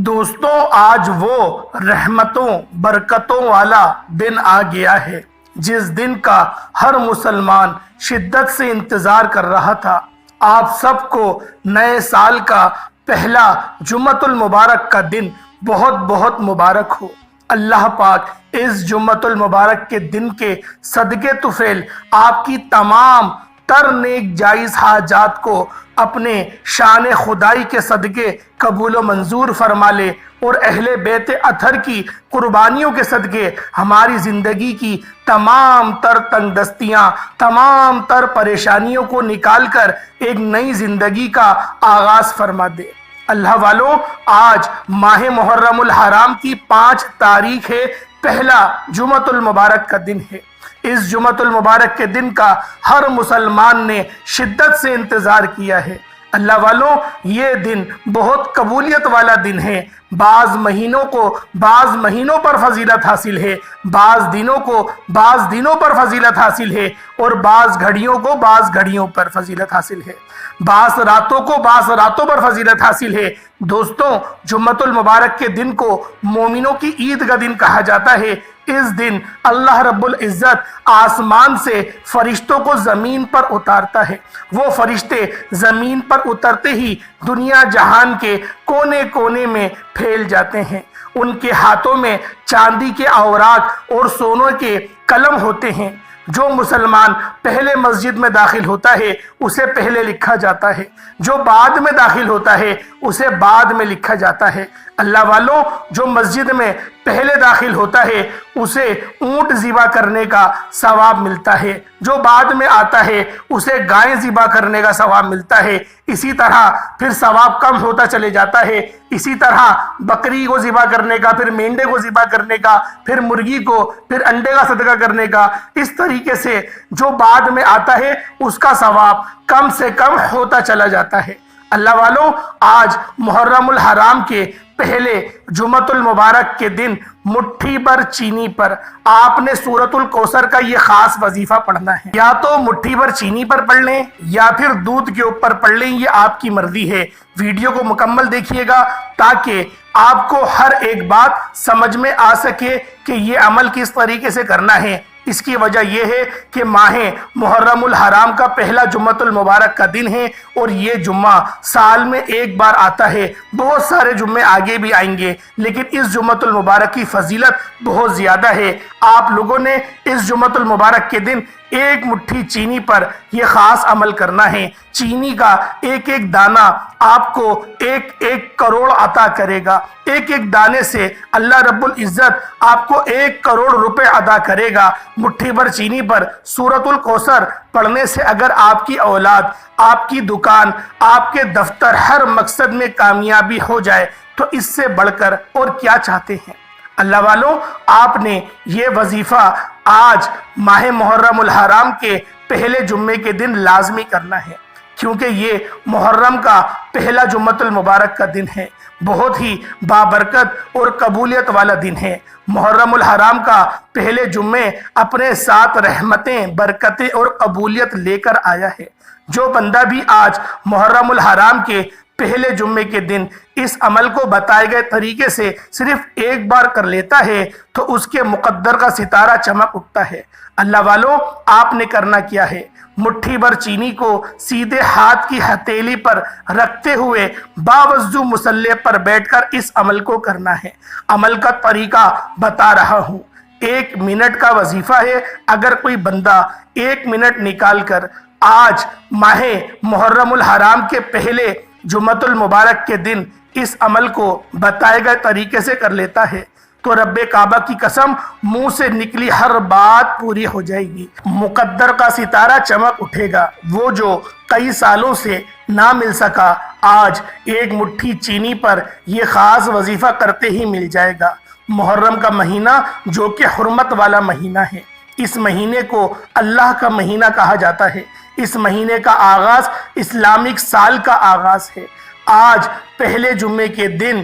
دوستوں، آج وہ رحمتوں برکتوں والا دن آ گیا ہے جس دن کا ہر مسلمان شدت سے انتظار کر رہا تھا۔ آپ سب کو نئے سال کا پہلا جمعۃ المبارک کا دن بہت بہت مبارک ہو۔ اللہ پاک اس جمعۃ المبارک کے دن کے صدقے طفیل آپ کی تمام تر نیک جائز حاجات کو اپنے شان خدائی کے صدقے قبول و منظور فرما لے، اور اہل بیت اطہر کی قربانیوں کے صدقے ہماری زندگی کی تمام تر تنگ دستیاں، تمام تر پریشانیوں کو نکال کر ایک نئی زندگی کا آغاز فرما دے۔ اللہ والوں، آج ماہ محرم الحرام کی 5 تاریخ ہے، پہلا جمعۃ المبارک کا دن ہے۔ اس جمعۃ المبارک کے دن کا ہر مسلمان نے شدت سے انتظار کیا ہے۔ اللہ والوں، یہ دن بہت قبولیت والا دن ہے۔ بعض مہینوں کو بعض مہینوں پر فضیلت حاصل ہے، بعض دنوں کو بعض دنوں پر فضیلت حاصل ہے، اور بعض گھڑیوں کو بعض گھڑیوں پر فضیلت حاصل ہے، بعض راتوں کو بعض راتوں پر فضیلت حاصل ہے۔ دوستوں، جمعۃ المبارک کے دن کو مومنوں کی عید کا دن کہا جاتا ہے۔ اس دن اللہ رب العزت آسمان سے فرشتوں کو زمین پر اتارتا ہے۔ وہ فرشتے زمین پر اترتے ہی دنیا جہان کے کونے کونے میں پھیل جاتے ہیں۔ ان کے ہاتھوں میں چاندی کے اوراق اور سونے کے قلم ہوتے ہیں۔ جو مسلمان پہلے مسجد میں داخل ہوتا ہے اسے پہلے لکھا جاتا ہے، جو بعد میں داخل ہوتا ہے اسے بعد میں لکھا جاتا ہے۔ اللہ والوں، جو مسجد میں پہلے داخل ہوتا ہے اسے اونٹ ذبح کرنے کا ثواب ملتا ہے، جو بعد میں آتا ہے اسے گائے ذبح کرنے کا ثواب ملتا ہے۔ اسی طرح پھر ثواب کم ہوتا چلے جاتا ہے۔ اسی طرح بکری کو ذبح کرنے کا، پھر مینڈے کو ذبح کرنے کا، پھر مرغی کو، پھر انڈے کا صدقہ کرنے کا، اس طریقے سے جو بعد میں آتا ہے اس کا ثواب کم سے کم ہوتا چلا جاتا ہے۔ اللہ والوں، آج محرم الحرام کے پہلے جمعۃ المبارک کے دن مٹھی بھر چینی پر آپ نے سورۃ الکوثر کا یہ خاص وظیفہ پڑھنا ہے۔ یا تو مٹھی بھر چینی پر پڑھ لیں یا پھر دودھ کے اوپر پڑھ لیں، یہ آپ کی مرضی ہے۔ ویڈیو کو مکمل دیکھیے گا تاکہ آپ کو ہر ایک بات سمجھ میں آ سکے کہ یہ عمل کس طریقے سے کرنا ہے۔ اس کی وجہ یہ ہے کہ ماہ محرم الحرام کا پہلا جمعۃ المبارک کا دن ہے، اور یہ جمعہ سال میں ایک بار آتا ہے۔ بہت سارے جمعے آگے بھی آئیں گے، لیکن اس جمعۃ المبارک کی فضیلت بہت زیادہ ہے۔ آپ لوگوں نے اس جمعۃ المبارک کے دن ایک مٹھی چینی پر یہ خاص عمل کرنا ہے۔ چینی کا ایک ایک دانہ آپ کو 1 کروڑ عطا کرے گا۔ ایک ایک دانے سے اللہ رب العزت آپ کو 1 کروڑ روپے عطا کرے گا۔ مٹھی بھر چینی پر سورۃ الکوثر پڑھنے سے اگر آپ کی اولاد، آپ کی دکان، آپ کے دفتر ہر مقصد میں کامیابی ہو جائے تو اس سے بڑھ کر اور کیا چاہتے ہیں؟ اللہ والوں، آپ نے یہ وظیفہ آج ماہ محرم الحرام کے پہلے جمعے کے دن لازمی کرنا ہے، کیونکہ یہ محرم کا پہلا جمعۃ المبارک کا دن ہے۔ بہت ہی بابرکت اور قبولیت والا دن ہے۔ محرم الحرام کا پہلے جمعے اپنے ساتھ رحمتیں، برکتیں اور قبولیت لے کر آیا ہے۔ جو بندہ بھی آج محرم الحرام کے پہلے جمعے کے دن اس عمل کو بتائے گئے طریقے سے صرف ایک بار کر لیتا ہے تو اس کے مقدر کا ستارہ چمک اٹھتا ہے۔ اللہ والوں، آپ نے کرنا کیا ہے؟ مٹھی بھر چینی کو سیدھے ہاتھ کی ہتھیلی پر رکھتے ہوئے باوضو مصلی پر بیٹھ کر اس عمل کو کرنا ہے۔ عمل کا طریقہ بتا رہا ہوں۔ 1 منٹ کا وظیفہ ہے۔ اگر کوئی بندہ 1 منٹ نکال کر آج ماہ محرم الحرام کے پہلے جمعۃ المبارک کے دن اس عمل کو بتائے گئے طریقے سے کر لیتا ہے تو رب کعبہ کی قسم منہ سے نکلی ہر بات پوری ہو جائے گی۔ مقدر کا ستارہ چمک اٹھے گا۔ وہ جو کئی سالوں سے نہ مل سکا، آج 1 مٹھی چینی پر یہ خاص وظیفہ کرتے ہی مل جائے گا۔ محرم کا مہینہ جو کہ حرمت والا مہینہ ہے، اس مہینے کو اللہ کا مہینہ کہا جاتا ہے۔ اس مہینے کا آغاز اسلامک سال کا آغاز ہے۔ آج پہلے جمعے کے دن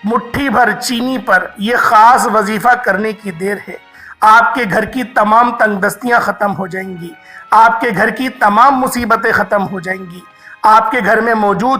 مٹھی بھر چینی پر یہ خاص وظیفہ کرنے کی دیر ہے۔ آپ کے گھر کی تمام تنگ دستیاں ختم ہو جائیں گی، آپ کے گھر کی تمام مصیبتیں ختم ہو جائیں گی، آپ کے گھر میں موجود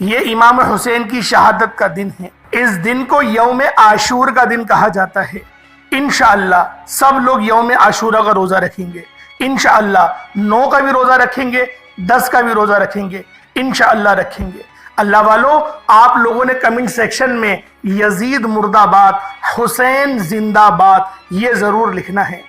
یہ امام حسین کی شہادت کا دن ہے۔ اس دن کو یوم عاشور کا دن کہا جاتا ہے۔ انشاءاللہ سب لوگ یوم عاشورہ کا روزہ رکھیں گے، انشاءاللہ 9 کا بھی روزہ رکھیں گے، 10 کا بھی روزہ رکھیں گے، انشاءاللہ رکھیں گے۔ اللہ والو، آپ لوگوں نے کمنٹ سیکشن میں یزید مرد آباد، حسین زندہ باد یہ ضرور لکھنا ہے۔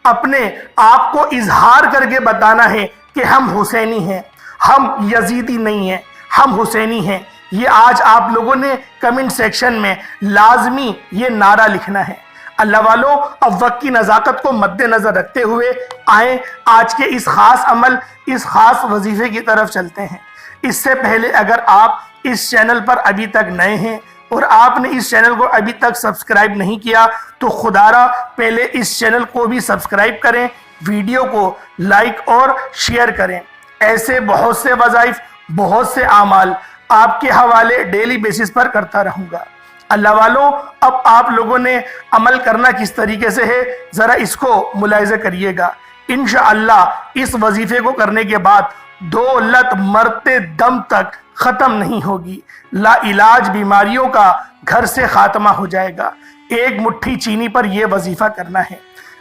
اپنے آپ کو اظہار کر کے بتانا ہے کہ ہم حسینی ہیں، ہم یزیدی نہیں ہیں، ہم حسینی ہیں۔ یہ آج آپ لوگوں نے کمنٹ سیکشن میں لازمی یہ نعرہ لکھنا ہے۔ اللہ والو، اب وقت کی نزاکت کو مد نظر رکھتے ہوئے آئیں آج کے اس خاص عمل، اس خاص وظیفے کی طرف چلتے ہیں۔ اس سے پہلے اگر آپ اس چینل پر ابھی تک نئے ہیں اور آپ نے اس چینل کو ابھی تک سبسکرائب نہیں کیا تو خدا را پہلے اس چینل کو بھی سبسکرائب کریں، ویڈیو کو لائک اور شیئر کریں۔ ایسے بہت سے وظائف، بہت سے اعمال آپ کے حوالے ڈیلی بیسس پر کرتا رہوں گا۔ اللہ والوں، اب آپ لوگوں نے عمل کرنا کس طریقے سے ہے ذرا اس کو ملاحظہ کریے گا۔ انشاءاللہ اس وظیفے کو کرنے کے بعد دولت مرتے دم تک ختم نہیں ہوگی، لا علاج بیماریوں کا گھر سے خاتمہ ہو جائے گا۔ ایک مٹھی چینی پر یہ وظیفہ کرنا ہے۔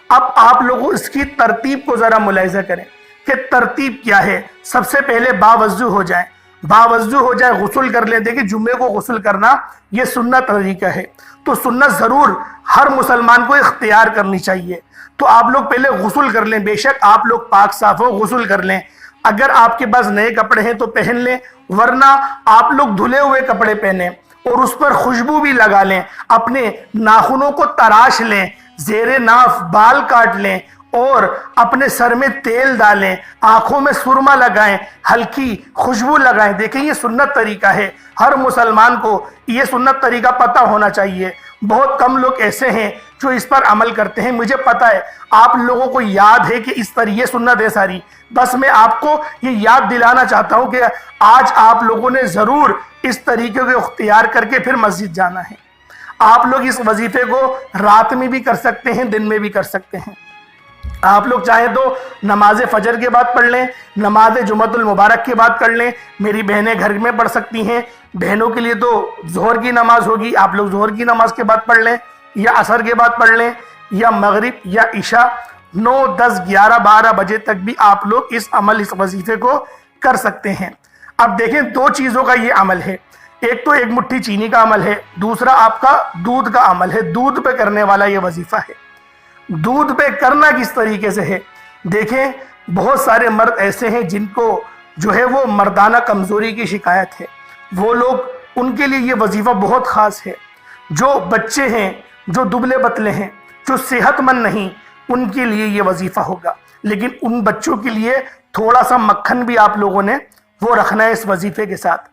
اب آپ لوگوں اس کی ترتیب کو ذرا ملاحظہ کریں کہ ترتیب کیا ہے۔ سب سے پہلے باوضو ہو جائیں، باوضو ہو جائے، غسل کر لیں۔ دیکھیں جمعے کو غسل کرنا یہ سنت طریقہ ہے، تو سنت ضرور ہر مسلمان کو اختیار کرنی چاہیے۔ تو آپ لوگ پہلے غسل کر لیں، بے شک آپ لوگ پاک صاف ہو، غسل کر لیں۔ اگر آپ کے پاس نئے کپڑے ہیں تو پہن لیں، ورنہ آپ لوگ دھلے ہوئے کپڑے پہنیں اور اس پر خوشبو بھی لگا لیں، اپنے ناخنوں کو تراش لیں، زیر ناف بال کاٹ لیں اور اپنے سر میں تیل ڈالیں، آنکھوں میں سرما لگائیں، ہلکی خوشبو لگائیں۔ دیکھیں یہ سنت طریقہ ہے، ہر مسلمان کو یہ سنت طریقہ پتہ ہونا چاہیے۔ بہت کم لوگ ایسے ہیں جو اس پر عمل کرتے ہیں۔ مجھے پتہ ہے آپ لوگوں کو یاد ہے کہ اس طریقے سنت ہے ساری، بس میں آپ کو یہ یاد دلانا چاہتا ہوں کہ آج آپ لوگوں نے ضرور اس طریقے کو اختیار کر کے پھر مسجد جانا ہے۔ آپ لوگ اس وظیفے کو رات میں بھی کر سکتے ہیں، دن میں بھی کر سکتے ہیں۔ آپ لوگ چاہیں تو نماز فجر کے بعد پڑھ لیں، نماز جمعۃ المبارک کے بعد کر لیں۔ میری بہنیں گھر میں پڑھ سکتی ہیں، بہنوں کے لیے تو ظہر کی نماز ہوگی، آپ لوگ ظہر کی نماز کے بعد پڑھ لیں، یا عصر کے بعد پڑھ لیں، یا مغرب یا عشاء 9، 10، 11، 12 بجے تک بھی آپ لوگ اس عمل، اس وظیفے کو کر سکتے ہیں۔ اب دیکھیں دو چیزوں کا یہ عمل ہے، ایک تو ایک مٹھی چینی کا عمل ہے، دوسرا آپ کا دودھ کا عمل ہے، دودھ پہ کرنے والا یہ وظیفہ ہے۔ دودھ پہ کرنا کس طریقے سے ہے؟ دیکھیں بہت سارے مرد ایسے ہیں جن کو جو ہے وہ مردانہ کمزوری کی شکایت ہے، وہ لوگ، ان کے لیے یہ وظیفہ بہت خاص ہے۔ جو بچے ہیں، جو دبلے پتلے ہیں، جو صحت مند نہیں، ان کے لیے یہ وظیفہ ہوگا، لیکن ان بچوں کے لیے تھوڑا سا مکھن بھی آپ لوگوں نے وہ رکھنا ہے اس وظیفے کے ساتھ۔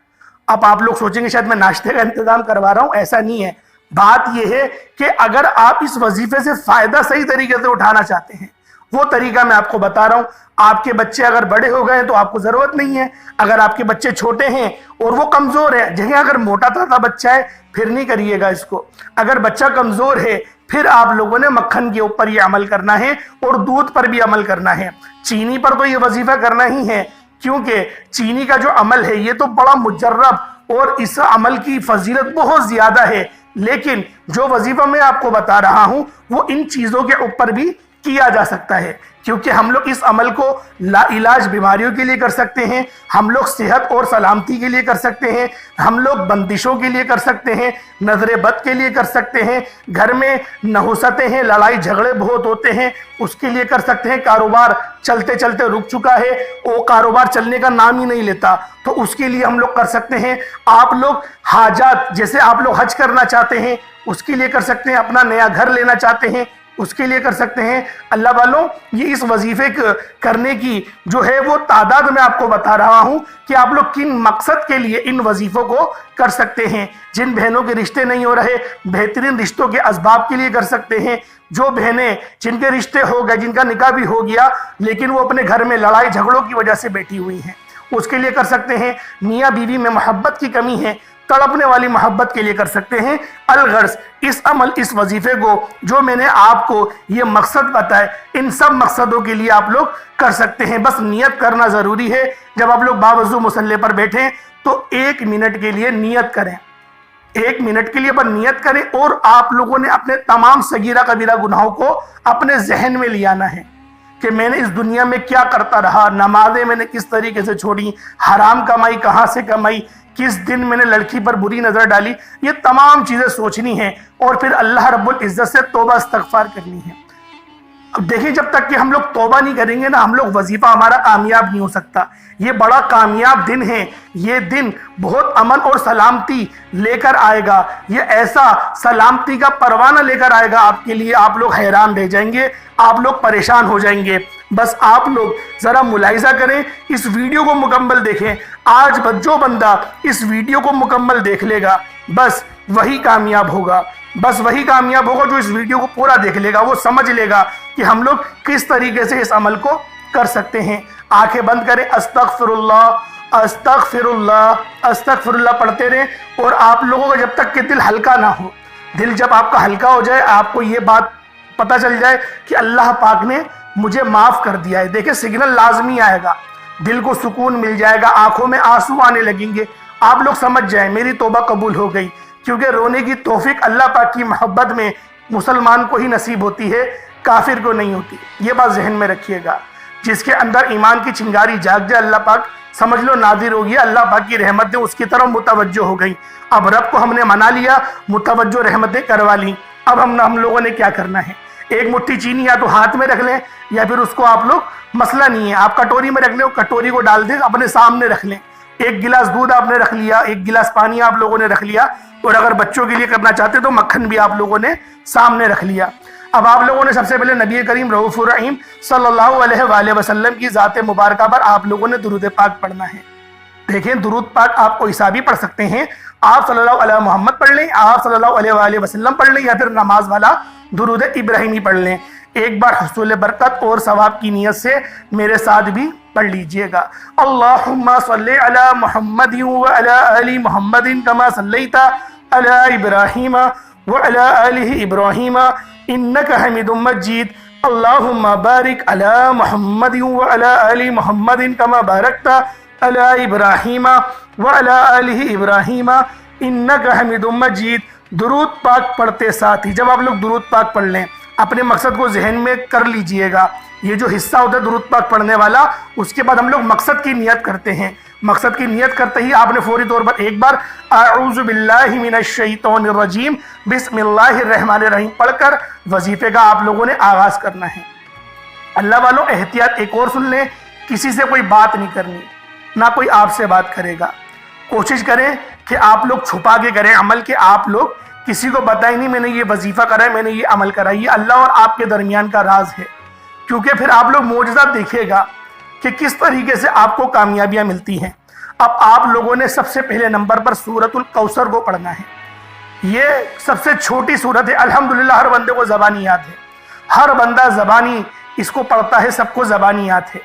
اب آپ لوگ سوچیں گے شاید میں ناشتے کا انتظام کروا رہا ہوں، ایسا نہیں ہے۔ بات یہ ہے کہ اگر آپ اس وظیفے سے فائدہ صحیح طریقے سے اٹھانا چاہتے ہیں، وہ طریقہ میں آپ کو بتا رہا ہوں۔ آپ کے بچے اگر بڑے ہو گئے تو آپ کو ضرورت نہیں ہے، اگر آپ کے بچے چھوٹے ہیں اور وہ کمزور ہے، جگہ اگر موٹا تازہ بچہ ہے پھر نہیں کریے گا اس کو۔ اگر بچہ کمزور ہے پھر آپ لوگوں نے مکھن کے اوپر یہ عمل کرنا ہے اور دودھ پر بھی عمل کرنا ہے۔ چینی پر تو یہ وظیفہ کرنا ہی ہے، کیونکہ چینی کا جو عمل ہے یہ تو بڑا مجرب اور اس عمل کی فضیلت بہت زیادہ ہے، لیکن جو وظیفہ میں آپ کو بتا رہا ہوں وہ ان چیزوں کے اوپر بھی کیا جا سکتا ہے، کیونکہ ہم لوگ اس عمل کو لا علاج بیماریوں کے لیے کر سکتے ہیں، ہم لوگ صحت اور سلامتی کے لیے کر سکتے ہیں، ہم لوگ بندشوں کے لیے کر سکتے ہیں، نظر بد کے لیے کر سکتے ہیں، گھر میں نحوستیں ہیں، لڑائی جھگڑے بہت ہوتے ہیں، اس کے لیے کر سکتے ہیں، کاروبار چلتے چلتے رک چکا ہے، وہ کاروبار چلنے کا نام ہی نہیں لیتا تو اس کے لیے ہم لوگ کر سکتے ہیں۔ آپ لوگ حاجات، جیسے آپ لوگ حج کرنا چاہتے ہیں اس کے لیے کر سکتے ہیں، اپنا نیا گھر لینا چاہتے ہیں اس کے لیے کر سکتے ہیں۔ اللہ والوں، یہ اس وظیفے کرنے کی جو ہے وہ تعداد میں آپ کو بتا رہا ہوں کہ آپ لوگ کن مقصد کے لیے ان وظیفوں کو کر سکتے ہیں۔ جن بہنوں کے رشتے نہیں ہو رہے، بہترین رشتوں کے اسباب کے لیے کر سکتے ہیں۔ جو بہنیں جن کے رشتے ہو گئے، جن کا نکاح بھی ہو گیا لیکن وہ اپنے گھر میں لڑائی جھگڑوں کی وجہ سے بیٹھی ہوئی ہیں، اس کے لیے کر سکتے ہیں۔ میاں بیوی میں محبت کی کمی ہے تڑپنے والی محبت کے لیے کر سکتے ہیں۔ الغرض اس عمل، اس وظیفے کو جو میں نے آپ کو یہ مقصد بتائے، ان سب مقصدوں کے لیے آپ لوگ کر سکتے ہیں۔ بس نیت کرنا ضروری ہے۔ جب آپ لوگ باوضو مصلی پر بیٹھیں تو 1 منٹ کے لیے نیت کریں، 1 منٹ کے لیے پر نیت کریں، اور آپ لوگوں نے اپنے تمام صغیرہ کبیرہ گناہوں کو اپنے ذہن میں لے آنا ہے کہ میں نے اس دنیا میں کیا کرتا رہا، نمازیں میں نے کس طریقے سے چھوڑی، حرام کمائی کہاں سے کمائی، کس دن میں نے لڑکی پر بری نظر ڈالی، یہ تمام چیزیں سوچنی ہیں اور پھر اللہ رب العزت سے توبہ استغفار کرنی ہے۔ اب دیکھیں، جب تک کہ ہم لوگ توبہ نہیں کریں گے نا، ہم لوگ وظیفہ ہمارا کامیاب نہیں ہو سکتا۔ یہ بڑا کامیاب دن ہے، یہ دن بہت امن اور سلامتی لے کر آئے گا، یہ ایسا سلامتی کا پروانہ لے کر آئے گا آپ کے لیے، آپ لوگ حیران رہ جائیں گے، آپ لوگ پریشان ہو جائیں گے۔ بس آپ لوگ ذرا ملاحظہ کریں، اس ویڈیو کو مکمل دیکھیں۔ آج جو بندہ اس ویڈیو کو مکمل دیکھ لے گا، بس وہی کامیاب ہوگا، بس وہی کامیاب ہوگا جو اس ویڈیو کو پورا دیکھ لے گا۔ وہ سمجھ لے گا کہ ہم لوگ کس طریقے سے اس عمل کو کر سکتے ہیں۔ آنکھیں بند کریں، استغفر اللہ استغفر اللہ استغفر اللہ پڑھتے رہیں، اور آپ لوگوں کا جب تک کہ دل ہلکا نہ ہو، دل جب آپ کا ہلکا ہو جائے، آپ کو یہ بات پتہ چل جائے کہ اللہ پاک نے مجھے معاف کر دیا ہے، دیکھیں سگنل لازمی آئے گا، دل کو سکون مل جائے گا، آنکھوں میں آنسو آنے لگیں گے، آپ لوگ سمجھ جائیں میری توبہ قبول ہو گئی۔ کیونکہ رونے کی توفیق اللہ پاک کی محبت میں مسلمان کو ہی نصیب ہوتی ہے، کافر کو نہیں ہوتی، یہ بات ذہن میں رکھیے گا۔ جس کے اندر ایمان کی چنگاری جاگ جائے، اللہ پاک سمجھ لو نادر ہو گیا، اللہ پاک کی رحمتیں اس کی طرف متوجہ ہو گئی۔ اب رب کو ہم نے منا لیا، متوجہ رحمتیں کروا لی، اب ہم لوگوں نے کیا کرنا ہے؟ ایک مٹھی چینی یا تو ہاتھ میں رکھ لیں، یا پھر اس کو آپ لوگ، مسئلہ نہیں ہے، آپ کٹوری میں رکھ لیں، کٹوری کو ڈال دیں، اپنے سامنے رکھ لیں۔ 1 گلاس دودھ آپ نے رکھ لیا، 1 گلاس پانی آپ لوگوں نے رکھ لیا، اور اگر بچوں کے لیے کرنا چاہتے تو مکھن بھی آپ لوگوں نے سامنے رکھ لیا۔ اب آپ لوگوں نے سب سے پہلے نبی کریم رؤوف الرحیم صلی اللہ علیہ وآلہ وسلم کی ذات مبارکہ پر آپ لوگوں نے درود پاک پڑھنا ہے۔ دیکھیں درود پاک آپ کو حسابی پڑھ سکتے ہیں، آپ صلی اللہ علیہ محمد پڑھ لیں، آپ صلی اللہ علیہ وآلہ وسلم پڑھ لیں، یا پھر نماز والا درود ابراہیمی پڑھ لیں۔ ایک بار حصول برکت اور ثواب کی نیت سے میرے ساتھ بھی پڑھ لیجئے گا۔ اللہم صلی علی محمد وعلی آل محمد کما صلیت علی ابراہیم وعلی آل ابراہیم انک حمید مجید۔ اللہم بارک علی محمد وعلی آل محمد کما بارکت علی ابراہیم وعلی آل ابراہیم انک حمید مجید۔ درود پاک پڑھتے ساتھ ہی جب آپ لوگ درود پاک پڑھ لیں، اپنے مقصد کو ذہن میں کر لیجئے گا۔ یہ جو حصہ ہوتا ہے درود پاک پڑھنے والا، اس کے بعد ہم لوگ مقصد کی نیت کرتے ہیں۔ مقصد کی نیت کرتے ہی آپ نے فوری طور پر ایک بار اعوذ باللہ من الشیطان الرجیم بسم اللہ الرحمن الرحیم پڑھ کر وظیفے کا آپ لوگوں نے آغاز کرنا ہے۔ اللہ والوں احتیاط ایک اور سن لیں، کسی سے کوئی بات نہیں کرنی، نہ کوئی آپ سے بات کرے گا۔ کوشش کریں کہ آپ لوگ چھپا کے کریں عمل، کہ آپ لوگ کسی کو بتائیں نہیں میں نے یہ وظیفہ کرا ہے، میں نے یہ عمل کرا ہے، یہ اللہ اور آپ کے درمیان کا راز ہے۔ کیونکہ پھر آپ لوگ معجزہ دیکھے گا کہ کس طریقے سے آپ کو کامیابیاں ملتی ہیں۔ اب آپ لوگوں نے سب سے پہلے نمبر پر سورۃ الکوثر کو پڑھنا ہے۔ یہ سب سے چھوٹی سورت ہے، الحمدللہ ہر بندے کو زبانی یاد ہے، ہر بندہ زبانی اس کو پڑھتا ہے، سب کو زبانی یاد ہے۔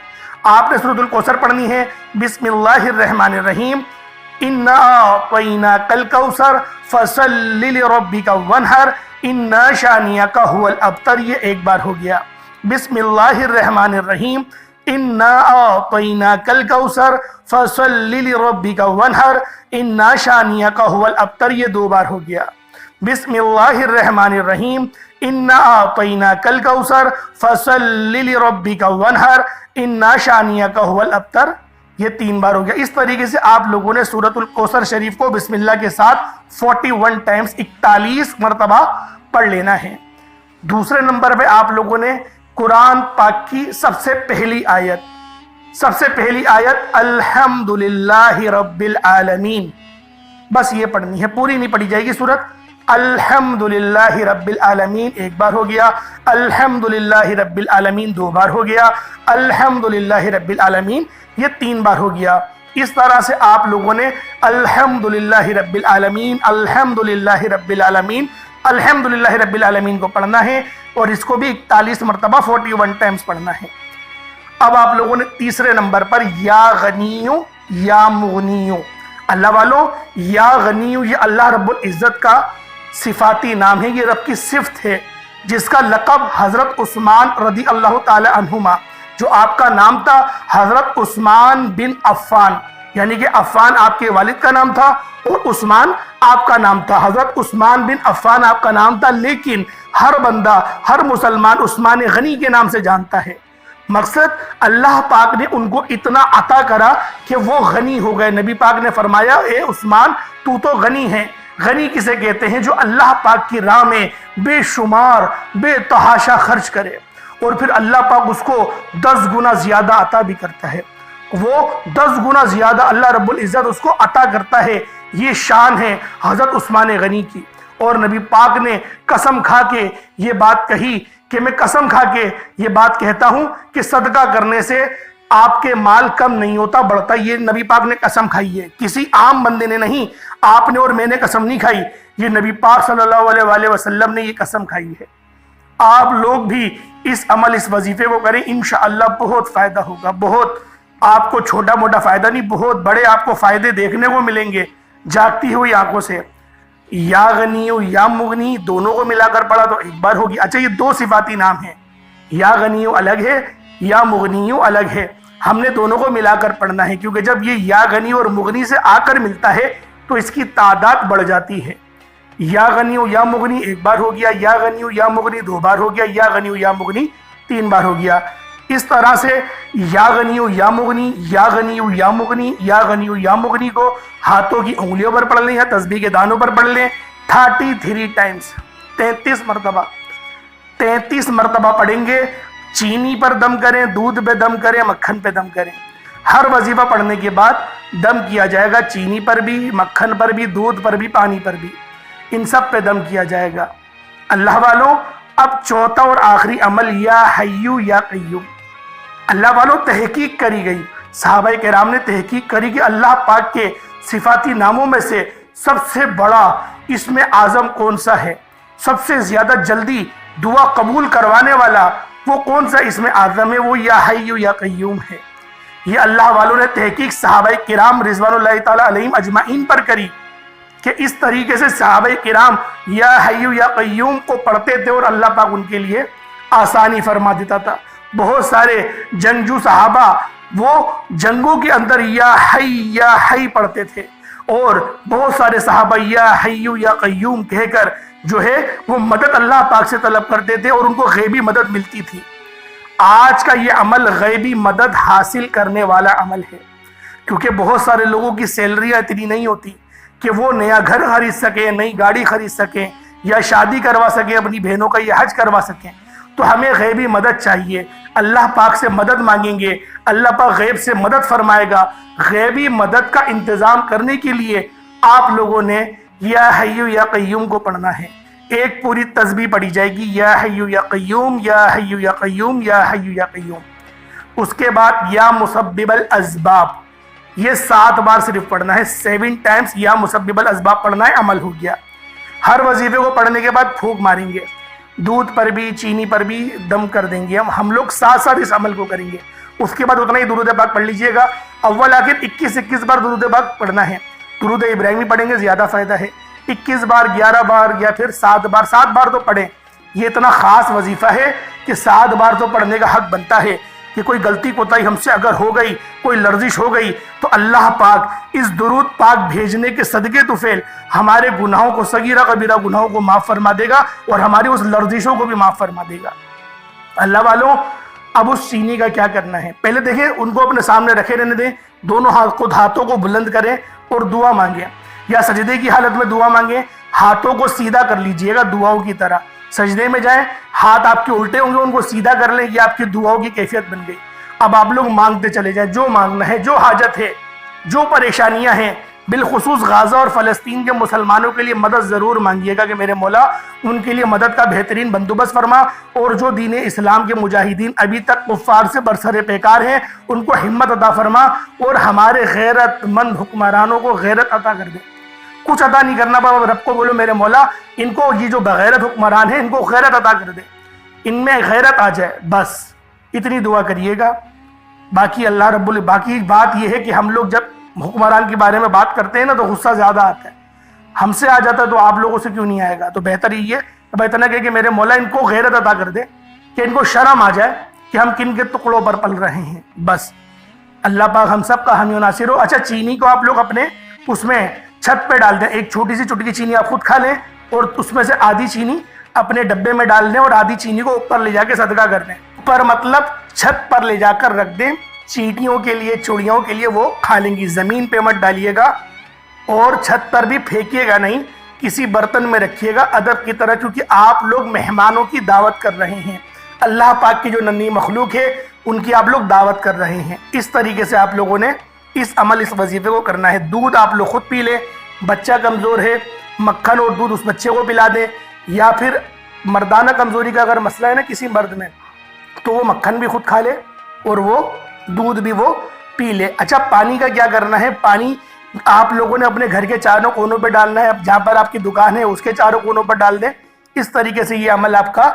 آپ نے سورۃ الکوثر پڑھنی ہے۔ بسم اللہ الرحمن الرحیم انا اعطیناک الکوثر فصل لربک وانحر ان شانئک هو الابتر۔ یہ ایک بار ہو گیا۔ بسم اللہ الرحمن الرحیم انا اعطیناک الکوثر فصل لربک وانحر ان شانئک هو الابتر۔ یہ 2 بار ہو گیا۔ بسم اللہ الرحمن الرحیم انا اعطیناک الکوثر فصل لربک وانحر ان شانئک هو الابتر۔ یہ 3 بار ہو گیا۔ اس طریقے سے آپ لوگوں نے سورۃ الکوثر شریف کو بسم اللہ کے ساتھ 41 ٹائمز 41 مرتبہ پڑھ لینا ہے۔ دوسرے نمبر پہ آپ لوگوں نے قرآن پاک کی سب سے پہلی آیت الحمدللہ رب العالمین، بس یہ پڑھنی ہے، پوری نہیں پڑھی جائے گی سورت۔ الحمدللہ رب العالمین 1 بار ہو گیا، الحمدللہ رب العالمین 2 بار ہو گیا، الحمدللہ رب العالمین یہ 3 بار ہو گیا۔ اس طرح سے آپ لوگوں نے الحمدللہ رب العالمین الحمدللہ رب العالمین الحمدللہ رب العالمین کو پڑھنا ہے، اور اس کو بھی 41 مرتبہ 41 ٹائمز پڑھنا ہے۔ اب آپ لوگوں نے تیسرے نمبر پر یا غنیو یا مغنیو، اللہ والوں، یا غنی یہ اللہ رب العزت کا صفاتی نام ہے، یہ رب کی صفت ہے، جس کا لقب حضرت عثمان رضی اللہ تعالی عنہما، جو آپ کا نام تھا حضرت عثمان بن عفان، یعنی کہ عفان آپ کے والد کا نام تھا اور عثمان آپ کا نام تھا، حضرت عثمان بن عفان آپ کا نام تھا، لیکن ہر بندہ، ہر مسلمان عثمان غنی کے نام سے جانتا ہے۔ مقصد اللہ پاک نے ان کو اتنا عطا کرا کہ وہ غنی ہو گئے۔ نبی پاک نے فرمایا، اے عثمان تو تو غنی ہے۔ غنی کسے کہتے ہیں؟ جو اللہ پاک کی راہ میں بے شمار بے تحاشا خرچ کرے اور پھر اللہ پاک اس کو 10 گنا زیادہ عطا بھی کرتا ہے۔ وہ 10 گنا زیادہ اللہ رب العزت اس کو عطا کرتا ہے۔ یہ شان ہے حضرت عثمان غنی کی۔ اور نبی پاک نے قسم کھا کے یہ بات کہی کہ میں قسم کھا کے یہ بات کہتا ہوں کہ صدقہ کرنے سے آپ کے مال کم نہیں ہوتا، بڑھتا۔ یہ نبی پاک نے قسم کھائی ہے، کسی عام بندے نے نہیں، آپ نے اور میں نے قسم نہیں کھائی، یہ نبی پاک صلی اللہ علیہ وآلہ وسلم نے یہ قسم کھائی ہے۔ آپ لوگ بھی اس عمل، اس وظیفے کو کریں، انشاءاللہ بہت فائدہ ہوگا۔ بہت، آپ کو چھوٹا موٹا فائدہ نہیں، بہت بڑے آپ کو فائدے دیکھنے کو ملیں گے جاگتی ہوئی آنکھوں سے۔ یا غنی یا مغنی دونوں کو ملا کر پڑھا تو ایک بار ہوگی۔ اچھا، یہ 2 صفاتی نام ہیں، یا غنی الگ ہے یا مغنی الگ ہے، ہم نے دونوں کو ملا کر پڑھنا ہے، کیونکہ جب یہ یا غنی اور مغنی سے آ کر ملتا ہے تو اس کی تعداد بڑھ جاتی ہے۔ یا غنی یا مغنی ایک بار ہو گیا، یا غنی یا مغنی 2 بار ہو گیا، یا غنی یا مغنی 3 بار ہو گیا۔ اس طرح سے یا غنی یا مغنی، یا غنی یا مغنی، یا غنی یا مغنی کو ہاتھوں کی انگلیوں پر پڑھ لیں یا تسبیح کے دانوں پر پڑھ لیں 33 ٹائمز، 33 مرتبہ، 33 مرتبہ پڑھیں گے۔ چینی پر دم کریں، دودھ پہ دم کریں، مکھن پہ دم کریں۔ ہر وظیفہ پڑھنے کے بعد دم کیا جائے گا، چینی پر بھی، مکھن پر بھی، دودھ پر بھی، پانی پر بھی، ان سب پہ دم کیا جائے گا۔ اللہ والوں، اب چوتھا اور آخری عمل، یا حیو یا قیوم۔ اللہ والوں، تحقیق کری گئی، صحابہ کرام نے تحقیق کری کہ اللہ پاک کے صفاتی ناموں میں سے سب سے بڑا اسم اعظم کون سا ہے، سب سے زیادہ جلدی دعا قبول کروانے والا وہ کون سا اسم اعظم ہے؟ وہ یا حیو یا قیوم ہے۔ یہ اللہ والوں نے تحقیق صحابہ کرام رضوان اللہ تعالی علیہم اجمعین پر کری کہ اس طریقے سے صحابہ کرام یا حیو یا قیوم کو پڑھتے تھے اور اللہ پاک ان کے لیے آسانی فرما دیتا تھا۔ بہت سارے جنگجو صحابہ وہ جنگوں کے اندر یا حی پڑھتے تھے، اور بہت سارے صحابہ یا حیو یا قیوم کہہ کر جو ہے وہ مدد اللہ پاک سے طلب کرتے تھے اور ان کو غیبی مدد ملتی تھی۔ آج کا یہ عمل غیبی مدد حاصل کرنے والا عمل ہے، کیونکہ بہت سارے لوگوں کی سیلریاں اتنی نہیں ہوتی کہ وہ نیا گھر خرید سکیں، نئی گاڑی خرید سکیں، یا شادی کروا سکیں اپنی بہنوں کا، یا حج کروا سکیں۔ تو ہمیں غیبی مدد چاہیے، اللہ پاک سے مدد مانگیں گے، اللہ پاک غیب سے مدد فرمائے گا۔ غیبی مدد کا انتظام کرنے کے لیے آپ لوگوں نے یا حیو یا قیوم کو پڑھنا ہے۔ ایک پوری تسبیح پڑھی جائے گی، یا حیو یا قیوم، یا حیو یا قیوم، یا حیو یا قیوم۔ اس کے بعد یا مسبب الاسباب، یہ 7 بار صرف پڑھنا ہے، 7 ٹائمز یا مسبب الاسباب پڑھنا ہے، عمل ہو گیا۔ ہر وظیفے کو پڑھنے کے بعد پھونک ماریں گے، دودھ پر بھی چینی پر بھی دم کر دیں گے۔ ہم لوگ ساتھ ساتھ اس عمل کو کریں گے۔ اس کے بعد اتنا ہی درود پاک پڑھ لیجئے گا، اول آخر 21 بار درود پاک پڑھنا ہے۔ درود ابراہیمی پڑھیں گے زیادہ فائدہ ہے، 21 بار، 11 بار، یا پھر 7 بار، 7 بار تو پڑھیں۔ یہ اتنا خاص وظیفہ ہے کہ 7 بار تو پڑھنے کا حق بنتا ہے کہ کوئی غلطی کوتاہی ہم سے اگر ہو گئی، کوئی لرزش ہو گئی، تو اللہ پاک اس درود پاک بھیجنے کے صدقے طفیل ہمارے گناہوں کو، صغیرہ کبیرہ گناہوں کو معاف فرما دے گا اور ہماری اس لرزشوں کو بھی معاف فرما دے گا۔ اللہ والوں، اب اس چینی کا کیا کرنا ہے؟ پہلے دیکھیں، ان کو اپنے سامنے رکھے رہنے دیں، دونوں ہاتھوں کو بلند کریں اور دعا مانگیں، یا سجدے کی حالت میں دعا مانگیں۔ ہاتھوں کو سیدھا کر لیجئے گا دعاؤں کی طرح، سجدے میں جائیں، ہاتھ آپ کے الٹے ہوں گے، ان کو سیدھا کر لیں، یہ آپ کی دعاؤں کی کیفیت بن گئی۔ اب آپ لوگ مانگتے چلے جائیں، جو مانگنا ہے، جو حاجت ہے، جو پریشانیاں ہیں، بالخصوص غازہ اور فلسطین کے مسلمانوں کے لیے مدد ضرور مانگیے گا کہ میرے مولا ان کے لیے مدد کا بہترین بندوبست فرما، اور جو دین اسلام کے مجاہدین ابھی تک کفار سے برسر پیکار ہیں ان کو ہمت عطا فرما، اور ہمارے غیرت مند حکمرانوں کو غیرت عطا کر دے۔ کچھ عطا نہیں کرنا، بابا رب کو بولو میرے مولا ان کو، یہ جو بغیرت حکمران ہیں ان کو غیرت عطا کر دے، ان میں غیرت آ جائے، بس اتنی دعا کریے گا۔ باقی باقی بات یہ ہے کہ ہم لوگ جب حکمران کے بارے میں بات کرتے ہیں نا تو غصہ زیادہ آتا ہے. ہم سے آ جاتا ہے تو آپ لوگوں سے کیوں نہیں آئے گا؟ تو بہتر یہ ہے اتنا کہ میرے مولا ان کو غیرت عطا کر دے کہ ان کو شرم آ جائے کہ ہم کن کے ٹکڑوں پر پل رہے ہیں. بس اللہ پاک ہم سب کا حامی و ناصر ہو. اچھا چینی کو آپ لوگ اپنے اس میں چھت پہ ڈال دیں. ایک چھوٹی سی چٹکی چینی آپ خود کھا لیں اور اس میں سے آدھی چینی اپنے ڈبے میں ڈال دیں اور آدھی چینی کو اوپر لے جا کے صدقہ کر دیں. پر مطلب چھت پر لے جا کر رکھ دیں. چیٹیوں کے لیے چڑیوں کے لیے وہ کھا لیں گی. زمین پہ مت ڈالیے گا اور چھت پر بھی پھینکیے گا نہیں, کسی برتن میں رکھیے گا ادب کی طرح, کیونکہ آپ لوگ مہمانوں کی دعوت کر رہے ہیں. اللہ پاک کی جو ننھی مخلوق ہے ان کی آپ لوگ دعوت کر رہے ہیں. اس طریقے سے آپ لوگوں نے اس عمل اس وظیفے کو کرنا ہے. دودھ آپ لوگ خود پی لیں. بچہ کمزور ہے مکھن اور دودھ اس بچے کو پلا دیں, یا پھر مردانہ کمزوری کا اگر مسئلہ ہے نا کسی مرد میں تو وہ مکھن بھی خود کھا لے اور وہ دودھ بھی وہ پی لے. اچھا پانی کا کیا کرنا ہے؟ پانی آپ لوگوں نے اپنے گھر کے چاروں کونوں پہ ڈالنا ہے. جہاں پر آپ کی دکان ہے اس کے چاروں کونوں پر ڈال دیں. اس طریقے سے یہ عمل آپ کا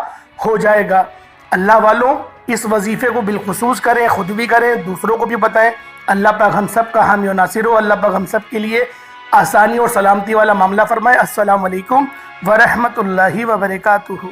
ہو جائے گا. اللہ والوں اس وظیفے کو بالخصوص کریں, خود بھی کریں, دوسروں کو بھی بتائیں. اللہ پاک ہم سب کا حامی و ناصر ہو. اللہ پاک ہم سب کے لیے آسانی اور سلامتی والا معاملہ فرمائے. السلام علیکم ورحمۃ اللہ وبرکاتہ.